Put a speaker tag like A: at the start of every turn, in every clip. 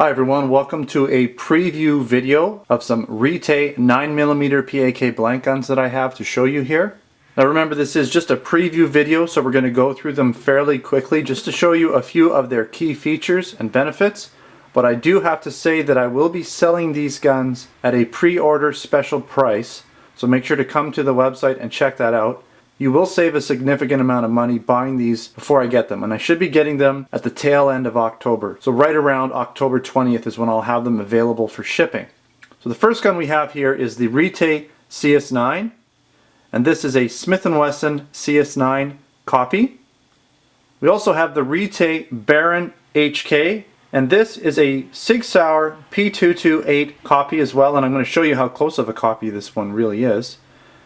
A: Hi everyone, welcome to a preview video of some Retay 9mm P.A.K blank guns that I have to show you here. Now remember, this is just a preview video, so we're going to go through them fairly quickly just to show you a few of their key features and benefits. But I do have to say that I will be selling these guns at a pre-order special price, so make sure to come to the website and check that out. You will save a significant amount of money buying these before I get them, and I should be getting them at the tail end of October. So right around October 20th is when I'll have them available for shipping. So the first gun we have here is the Retay CS9, and this is a Smith & Wesson CS9 Copy. We also have the Retay Baron HK, and this is a Sig Sauer P228 Copy as well, and I'm going to show you how close of a copy this one really is.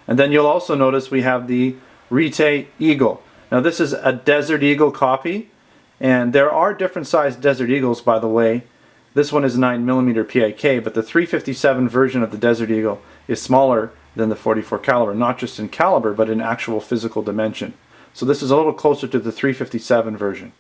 A: And then you'll also notice we have the Retay Eagle. Now this is a Desert Eagle copy, and there are different sized Desert Eagles, by the way. This one is 9mm P.A.K, but the 357 version of the Desert Eagle is smaller than the 44 caliber, not just in caliber but in actual physical dimension. So this is a little closer to the 357 version.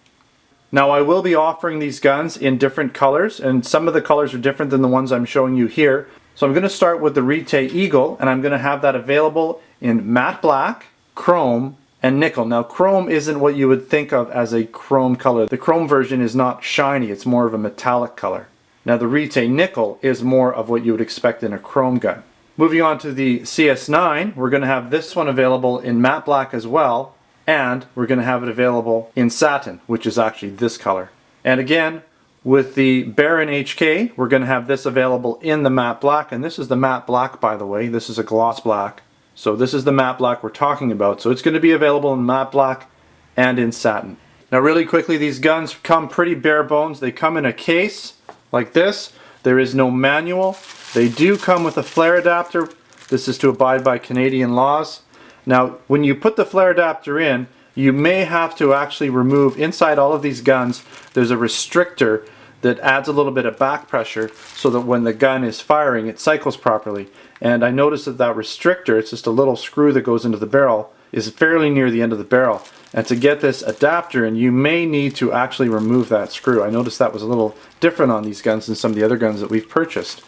A: Now I will be offering these guns in different colors, and some of the colors are different than the ones I'm showing you here. So I'm going to start with the Retay Eagle, and I'm going to have that available in matte black, chrome, and nickel. Now chrome isn't what you would think of as a chrome color. The chrome version is not shiny, it's more of a metallic color. Now the Retay nickel is more of what you would expect in a chrome gun. Moving on to the CS9, we're going to have this one available in matte black as well, and we're going to have it available in satin, which is actually this color. And again, with the Baron HK, we're going to have this available in the matte black, and this is the matte black, by the way. This is a gloss black. So this is the matte black we're talking about. So it's going to be available in matte black and in satin. Now really quickly, these guns come pretty bare bones. They come in a case like this. There is no manual. They do come with a flare adapter. This is to abide by Canadian laws. Now when you put the flare adapter in, you may have to actually remove, inside all of these guns, there's a restrictor that adds a little bit of back pressure so that when the gun is firing it cycles properly. And I noticed that that restrictor, it's just a little screw that goes into the barrel, is fairly near the end of the barrel. And to get this adapter in, you may need to actually remove that screw. I noticed that was a little different on these guns than some of the other guns that we've purchased.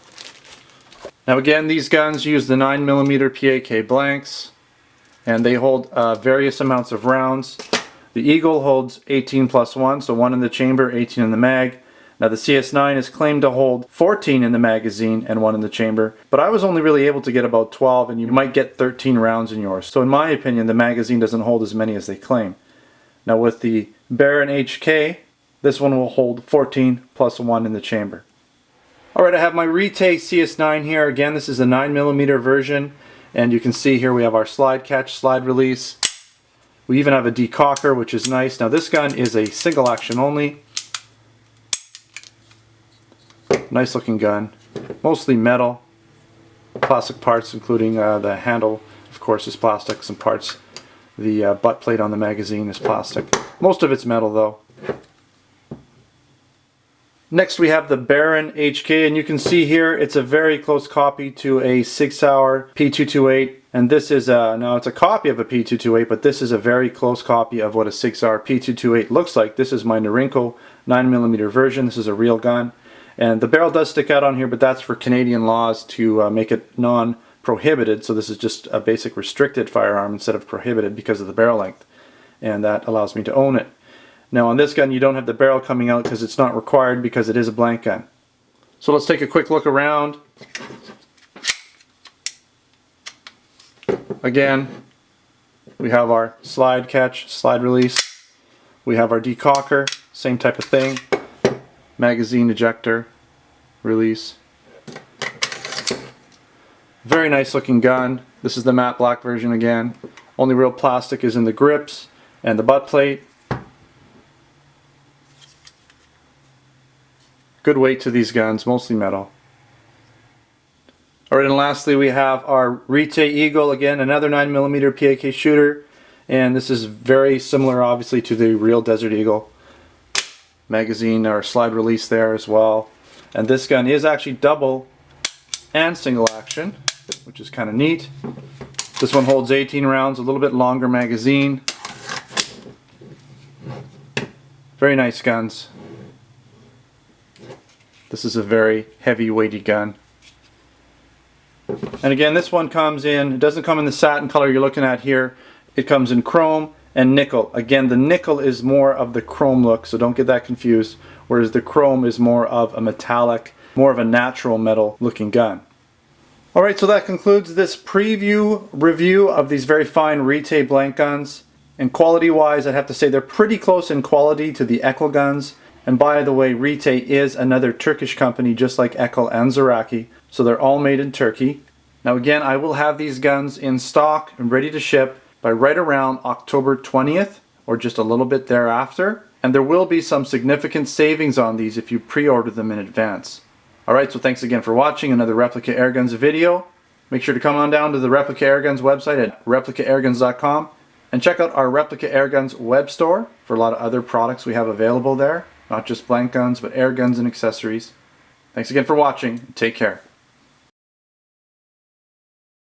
A: Now again, these guns use the 9mm P.A.K blanks, and they hold various amounts of rounds. The Eagle holds 18 plus 1, so 1 in the chamber, 18 in the mag. Now the CS9 is claimed to hold 14 in the magazine and 1 in the chamber, but I was only really able to get about 12, and you might get 13 rounds in yours. So in my opinion, the magazine doesn't hold as many as they claim. Now with the Baron HK, this one will hold 14 plus 1 in the chamber. Alright, I have my Retay CS9 here. Again, this is a 9mm version, and you can see here we have our slide catch, slide release. We even have a decocker, which is nice. Now this gun is a single action only. Nice looking gun, mostly metal, plastic parts, including the handle, of course, is plastic, some parts. The butt plate on the magazine is plastic. Most of it's metal though. Next we have the Baron HK, and you can see here it's a very close copy to a Sig Sauer P228, and this is now it's a copy of a P228, but this is a very close copy of what a Sig Sauer P228 looks like. This is my Norinco 9mm version. This is a real gun. And the barrel does stick out on here, but that's for Canadian laws to make it non-prohibited. So this is just a basic restricted firearm instead of prohibited because of the barrel length. And that allows me to own it. Now on this gun you don't have the barrel coming out because it's not required because it is a blank gun. So let's take a quick look around. Again, we have our slide catch, slide release. We have our decocker, same type of thing. Magazine ejector, release. Very nice looking gun. This is the matte black version again. Only real plastic is in the grips and the butt plate. Good weight to these guns, mostly metal. Alright, and lastly we have our Retay Eagle, again another 9mm P.A.K shooter, and this is very similar obviously to the real Desert Eagle. Magazine or slide release there as well. And this gun is actually double and single action, which is kind of neat. This one holds 18 rounds, a little bit longer magazine. Very nice guns. The This is a very heavy weighty gun. And again, this one comes in, it doesn't come in the satin color you're looking at here. It comes in chrome and nickel. Again, the nickel is more of the chrome look, so don't get that confused, whereas the chrome is more of a metallic, more of a natural metal looking gun. Alright, so that concludes this preview review of these very fine Retay blank guns. And quality wise, I'd have to say they're pretty close in quality to the P.A.K guns. And by the way, Retay is another Turkish company just like P.A.K and Zoraki, so they're all made in Turkey. Now again, I will have these guns in stock and ready to ship by right around October 20th or just a little bit thereafter. And there will be some significant savings on these if you pre-order them in advance. Alright, so thanks again for watching another Replica Airguns video. Make sure to come on down to the Replica Airguns website at replicaairguns.com and check out our Replica Airguns web store for a lot of other products we have available there. Not just blank guns, but air guns and accessories. Thanks again for watching. Take care.